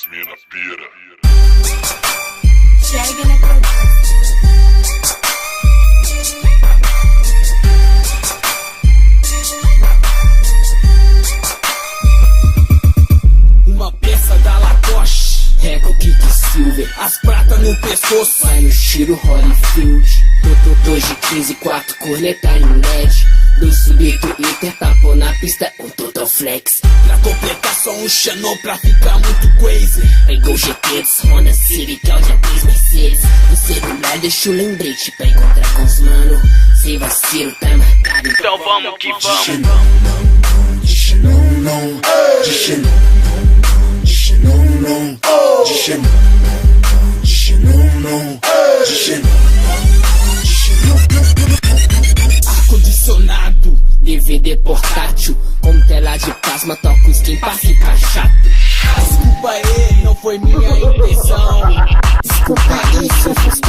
as mina pira. Chega na cabeça. Uma peça da Lacoste, Reco Kik Silver, as pratas no pescoço, vai no tiro Holyfield. Tô de 15, 4 corneta em LED, 2 subito Twitter, tapou na pista, um Total Flex. Pra completar só um Xanon pra ficar muito crazy. Pegou GT dos Honda Civic, Audi A3 Mercedes. No celular deixa o lembrete pra encontrar com os mano. Sem vacilo, tá marcado, então vamos que vamos. De Xanon, de Xanon, de Xanon, de Xanon, de Xanon, de Xanon, de Xanon. Ar-condicionado, DVD portátil, com tela de plasma, toco skin pra ficar chato. Desculpa aí, não foi minha intenção. Desculpa aí se eu fiz